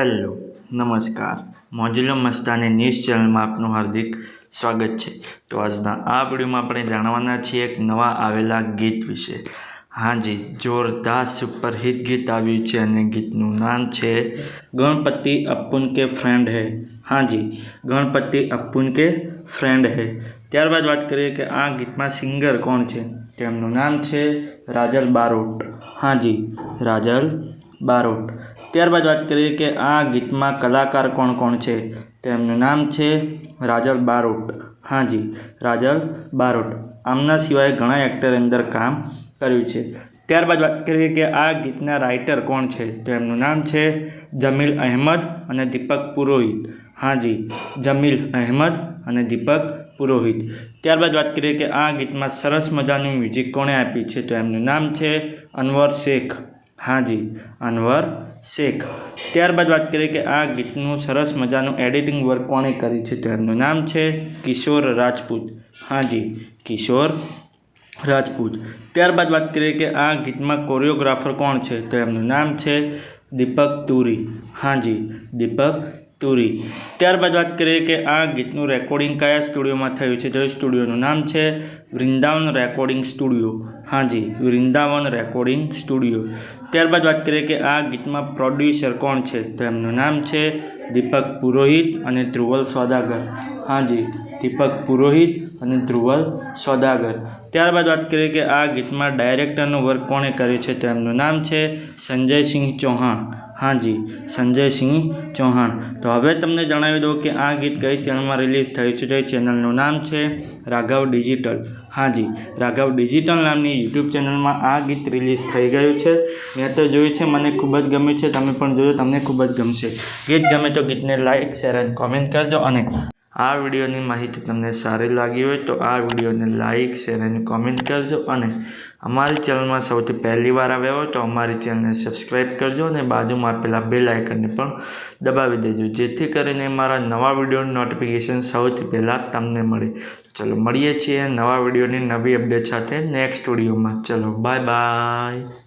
Hello નમસ્કાર મોજુલો Mastani news ચેનલમાં આપનું હાર્દિક સ્વાગત છે। તો આજના આ વિડીયોમાં આપણે જાણવાના છીએ એક નવા આવેલા ગીત વિશે। હાજી, જોરદાર સુપરહિટ ગીત આવ્યું છે અને ગીતનું નામ છે ગણપતિ અપ્પુન કે ફ્રેન્ડ હે। હાજી, ગણપતિ અપ્પુન કે ફ્રેન્ડ હે। ત્યારબાદ વાત કરીએ કે આ ગીતમાં સિંગર કોણ છે, તેમનું નામ છે રાજલ બારોટ। હાજી, રાજલ બારોટ। ત્યારબાદ વાત કરીએ કે આ ગીતમાં કલાકાર કોણ કોણ છે, તેમનું નામ છે રાજલ બારોટ। હાજી, રાજલ બારોટ। આમના સિવાય ઘણા એક્ટર અંદર કામ કર્યું છે। ત્યારબાદ વાત કરીએ કે આ ગીતના રાઇટર કોણ છે, તેમનું નામ છે જમીલ અહેમદ અને દીપક પુરોહિત। હાજી, જમીલ અહેમદ અને દીપક પુરોહિત। ત્યારબાદ વાત કરીએ કે આ ગીતમાં સરસ મજાનું મ્યુઝિક કોણે આપી છે, તો એમનું નામ છે અનવર શેખ। હાજી, અનવર શેખ। ત્યારબાદ વાત કરીએ કે આ ગીતનું સરસ મજાનું એડિટિંગ વર્ક કોણે કરી છે, તો એમનું નામ છે કિશોર રાજપૂત। હાજી, કિશોર રાજપૂત। ત્યારબાદ વાત કરીએ કે આ ગીતમાં કોરિયોગ્રાફર કોણ છે, તો એમનું નામ છે દીપક તુરી। હાજી, દીપક તુરી। ત્યારબાદ વાત કરીએ કે આ ગીતનું રેકોર્ડિંગ કયા સ્ટુડિયોમાં થયું છે, તો એ સ્ટુડિયોનું નામ છે વૃંદાવન રેકોર્ડિંગ સ્ટુડિયો। હાજી, વૃંદાવન રેકોર્ડિંગ સ્ટુડિયો। ત્યારબાદ વાત કરીએ કે આ ગીતમાં પ્રોડ્યુસર કોણ છે, તો એમનું નામ છે દીપક પુરોહિત અને ધ્રુવલ સોદાગર। હાજી, દીપક પુરોહિત અને ધ્રુવલ સોદાગર। ત્યારબાદ વાત કરીએ કે આ ગીતમાં ડાયરેક્ટરનું વર્ક કોણે કર્યું છે, તો એમનું નામ છે સંજયસિંહ ચૌહાણ। હાજી, સંજયસિંહ ચૌહાણ। તો હવે તમને જણાવી દઉં કે આ ગીત કઈ ચેનલમાં રિલીઝ થયું છે, તો એ ચેનલનું નામ છે રાઘવ ડિજિટલ। હાજી, રાઘવ ડિજિટલ નામની યુટ્યુબ ચેનલમાં આ ગીત રિલીઝ થઈ ગયું છે। મેં તો જોયું છે, મને ખૂબ જ ગમ્યું છે, તમે પણ જોજો, તમને ખૂબ જ ગમશે। ગીત ગમે તો ગીતને લાઇક શેર અને કોમેન્ટ કરજો અને આ વિડીયોની માહિતી તમને સારી લાગી હોય તો આ વિડીયોને લાઇક શેર અને કોમેન્ટ કરજો અને અમારી ચેનલમાં સૌથી પહેલી વાર આવ્યા હોય તો અમારી ચેનલને સબસ્ક્રાઈબ કરજો અને બાજુમાં આપેલા બેલ આઇકનને પણ દબાવી દેજો, જેથી કરીને મારા નવા વિડીયોની નોટિફિકેશન સૌથી પહેલાં તમને મળે। ચલો મળીએ છીએ નવા વિડીયોની નવી અપડેટ સાથે નેક્સ્ટ વિડીયોમાં। ચલો બાય બાય।